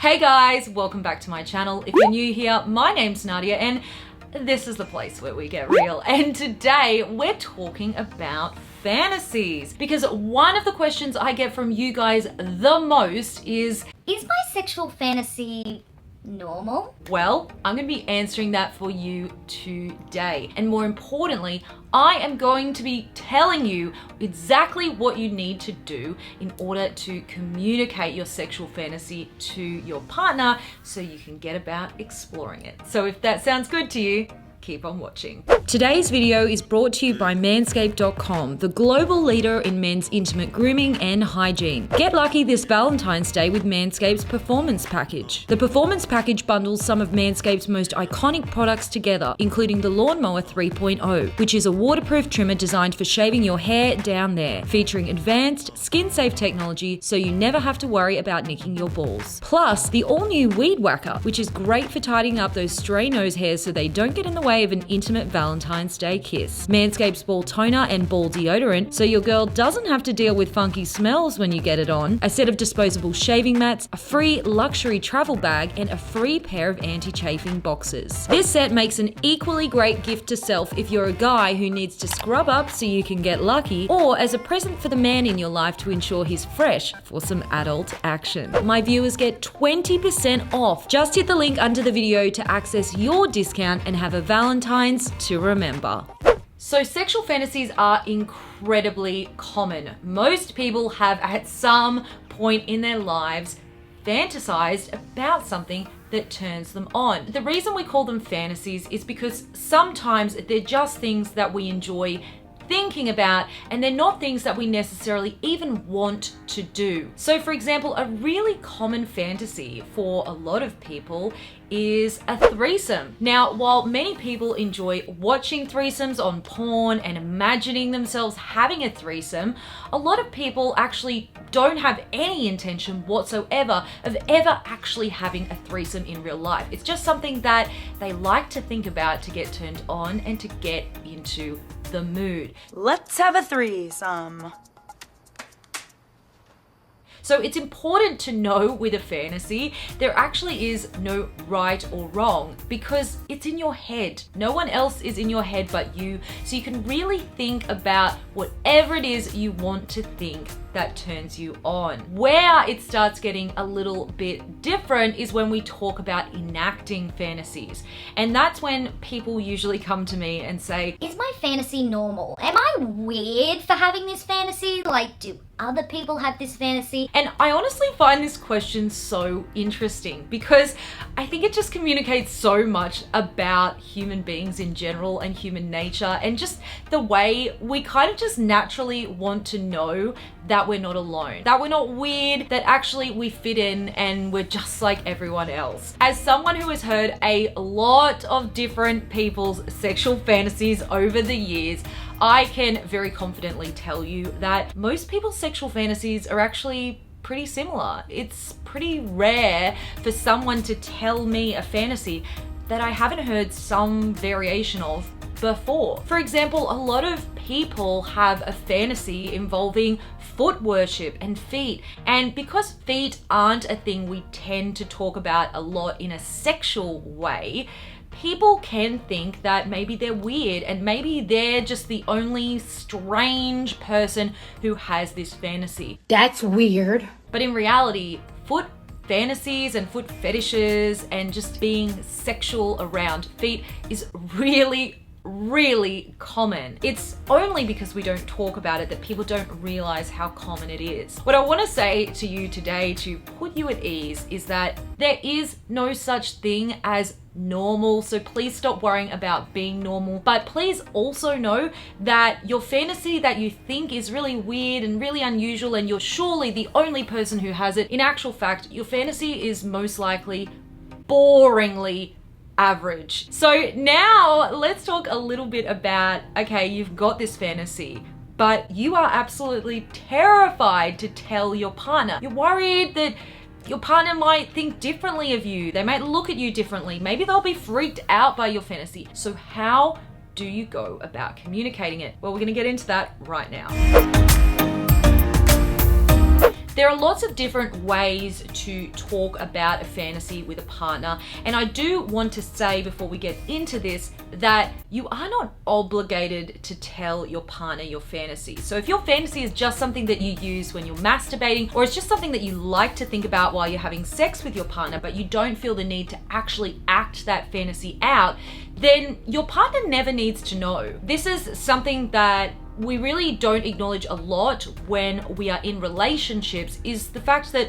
Hey guys, welcome back to my channel. If you're new here, my name's Nadia and this is the place where we get real. And today we're talking about fantasies because one of the questions I get from you guys the most is my sexual fantasy normal? Well, I'm going to be answering that for you today. And more importantly, I am going to be telling you exactly what you need to do in order to communicate your sexual fantasy to your partner so you can get about exploring it. So if that sounds good to you, keep on watching. Today's video is brought to you by manscaped.com, the global leader in men's intimate grooming and hygiene. Get lucky this Valentine's Day with Manscaped's Performance Package. The Performance Package bundles some of Manscaped's most iconic products together, including the Lawnmower 3.0, which is a waterproof trimmer designed for shaving your hair down there, featuring advanced, skin-safe technology so you never have to worry about nicking your balls. Plus, the all-new Weed Whacker, which is great for tidying up those stray nose hairs so they don't get in the way of an intimate Valentine's Day kiss. Manscaped's ball toner and ball deodorant, so your girl doesn't have to deal with funky smells when you get it on, a set of disposable shaving mats, a free luxury travel bag, and a free pair of anti-chafing boxers. This set makes an equally great gift to self if you're a guy who needs to scrub up so you can get lucky, or as a present for the man in your life to ensure he's fresh for some adult action. My viewers get 20% off. Just hit the link under the video to access your discount and have a Valentine's to remember. So sexual fantasies are incredibly common. Most people have at some point in their lives fantasized about something that turns them on. The reason we call them fantasies is because sometimes they're just things that we enjoy thinking about and they're not things that we necessarily even want to do. So for example, a really common fantasy for a lot of people is a threesome. Now, while many people enjoy watching threesomes on porn and imagining themselves having a threesome, a lot of people actually don't have any intention whatsoever of ever actually having a threesome in real life. It's just something that they like to think about to get turned on and to get into the mood. Let's have a threesome. So it's important to know with a fantasy, there actually is no right or wrong because it's in your head. No one else is in your head but you. So you can really think about whatever it is you want to think that turns you on. Where it starts getting a little bit different is when we talk about enacting fantasies. And that's when people usually come to me and say, Is my fantasy normal? Am I weird for having this fantasy? Like, do other people have this fantasy? And I honestly find this question so interesting because I think it just communicates so much about human beings in general and human nature and just the way we kind of just naturally want to know that we're not alone, that we're not weird, that actually we fit in and we're just like everyone else. As someone who has heard a lot of different people's sexual fantasies over the years, I can very confidently tell you that most people's sexual fantasies are actually pretty similar. It's pretty rare for someone to tell me a fantasy that I haven't heard some variation of before. For example, a lot of people have a fantasy involving foot worship and feet. And because feet aren't a thing we tend to talk about a lot in a sexual way, people can think that maybe they're weird and maybe they're just the only strange person who has this fantasy. That's weird. But in reality, foot fantasies and foot fetishes and just being sexual around feet is really common. It's only because we don't talk about it that people don't realize how common it is. What I want to say to you today to put you at ease is that there is no such thing as normal, so please stop worrying about being normal. But please also know that your fantasy that you think is really weird and really unusual and you're surely the only person who has it, in actual fact, your fantasy is most likely boringly average. So now let's talk a little bit about, okay, you've got this fantasy, but you are absolutely terrified to tell your partner. You're worried that your partner might think differently of you. They might look at you differently. Maybe they'll be freaked out by your fantasy. So how do you go about communicating it? Well, we're gonna get into that right now. There are lots of different ways to talk about a fantasy with a partner, and I do want to say before we get into this that you are not obligated to tell your partner your fantasy. So if your fantasy is just something that you use when you're masturbating, or it's just something that you like to think about while you're having sex with your partner, but you don't feel the need to actually act that fantasy out, then your partner never needs to know. This is something that we really don't acknowledge a lot when we are in relationships, is the fact that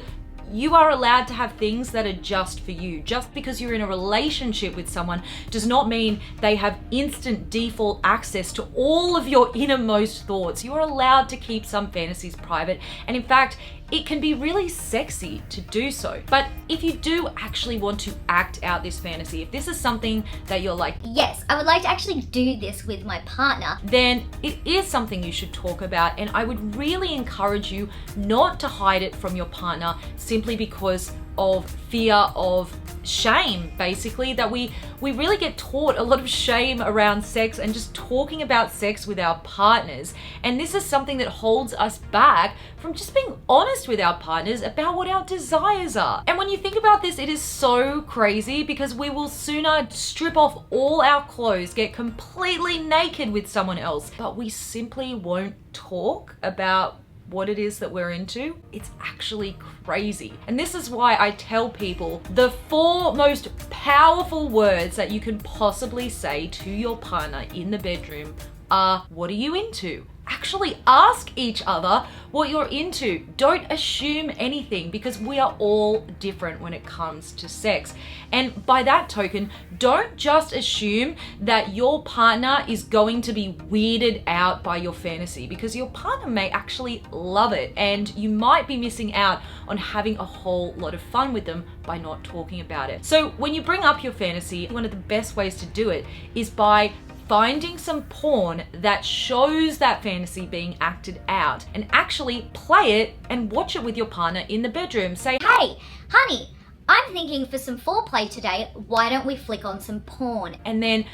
you are allowed to have things that are just for you. Just because you're in a relationship with someone does not mean they have instant default access to all of your innermost thoughts. You are allowed to keep some fantasies private, and in fact, it can be really sexy to do so. But if you do actually want to act out this fantasy, if this is something that you're like, yes, I would like to actually do this with my partner, then it is something you should talk about. And I would really encourage you not to hide it from your partner simply because of fear of shame, basically, that we really get taught a lot of shame around sex and just talking about sex with our partners. And this is something that holds us back from just being honest with our partners about what our desires are. And when you think about this, it is so crazy because we will sooner strip off all our clothes, get completely naked with someone else, but we simply won't talk about what it is that we're into. It's actually crazy. And this is why I tell people the 4 most powerful words that you can possibly say to your partner in the bedroom are, what are you into? Actually ask each other what you're into. Don't assume anything, because we are all different when it comes to sex. And by that token, don't just assume that your partner is going to be weirded out by your fantasy, because your partner may actually love it and you might be missing out on having a whole lot of fun with them by not talking about it. So when you bring up your fantasy, one of the best ways to do it is by finding some porn that shows that fantasy being acted out, and actually play it and watch it with your partner in the bedroom. Say, hey, honey, I'm thinking for some foreplay today, why don't we flick on some porn? And then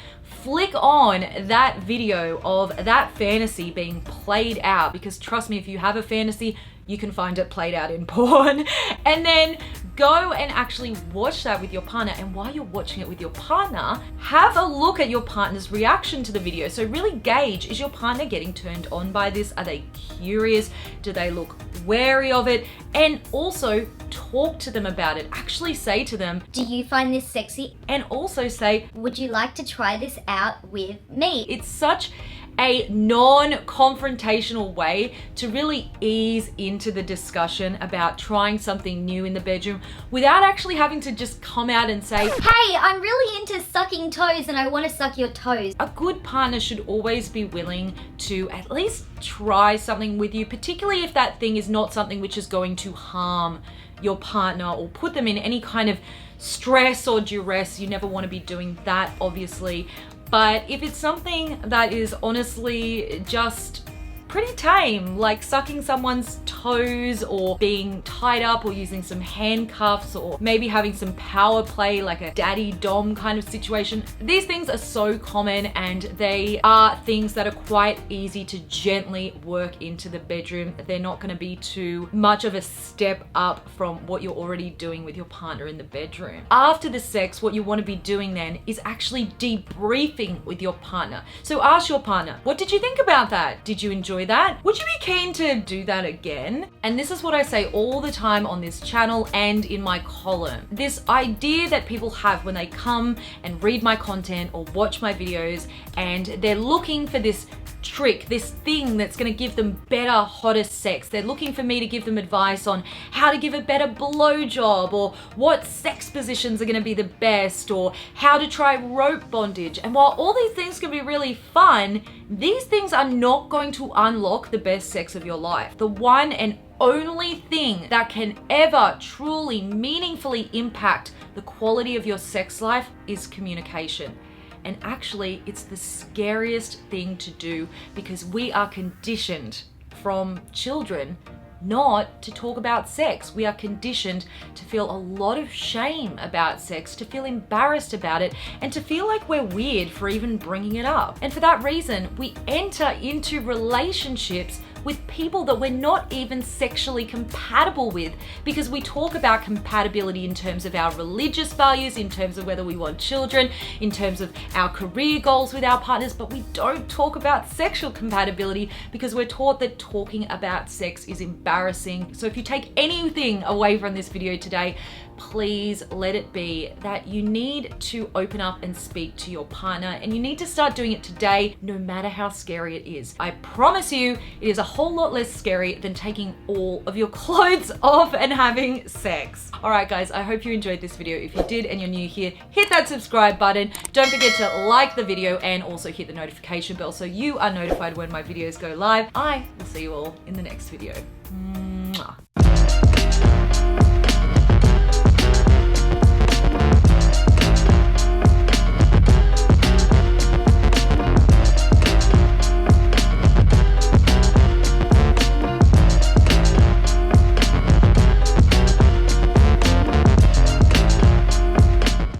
flick on that video of that fantasy being played out, because trust me, if you have a fantasy, you can find it played out in porn. And then go and actually watch that with your partner. And while you're watching it with your partner, have a look at your partner's reaction to the video. So really gauge, is your partner getting turned on by this? Are they curious? Do they look wary of it? And also talk to them about it. Actually say to them, do you find this sexy? And also say, would you like to try this out with me? it's such a non-confrontational way to really ease into the discussion about trying something new in the bedroom without actually having to just come out and say, hey, I'm really into sucking toes and I want to suck your toes. A good partner should always be willing to at least try something with you, particularly if that thing is not something which is going to harm your partner or put them in any kind of stress or duress. You never want to be doing that, obviously. But if it's something that is honestly just pretty tame, like sucking someone's toes or being tied up or using some handcuffs or maybe having some power play like a daddy dom kind of situation, these things are so common and they are things that are quite easy to gently work into the bedroom. They're not going to be too much of a step up from what you're already doing with your partner in the bedroom. After the sex, what you want to be doing then is actually debriefing with your partner. So ask your partner, what did you think about that? Did you enjoy that? Would you be keen to do that again? And this is what I say all the time on this channel and in my column. This idea that people have when they come and read my content or watch my videos and they're looking for this trick, this thing that's going to give them better, hotter sex. They're looking for me to give them advice on how to give a better blowjob or what sex positions are going to be the best or how to try rope bondage. And while all these things can be really fun, these things are not going to unlock the best sex of your life. The one and only thing that can ever truly meaningfully impact the quality of your sex life is communication. And actually, it's the scariest thing to do because we are conditioned from children not to talk about sex. We are conditioned to feel a lot of shame about sex, to feel embarrassed about it, and to feel like we're weird for even bringing it up. And for that reason, we enter into relationships with people that we're not even sexually compatible with, because we talk about compatibility in terms of our religious values, in terms of whether we want children, in terms of our career goals with our partners, but we don't talk about sexual compatibility because we're taught that talking about sex is embarrassing. So if you take anything away from this video today, please let it be that you need to open up and speak to your partner, and you need to start doing it today, no matter how scary it is. I promise you, it is a whole lot less scary than taking all of your clothes off and having sex. All right, guys, I hope you enjoyed this video. If you did and you're new here, hit that subscribe button. Don't forget to like the video and also hit the notification bell so you are notified when my videos go live. I will see you all in the next video.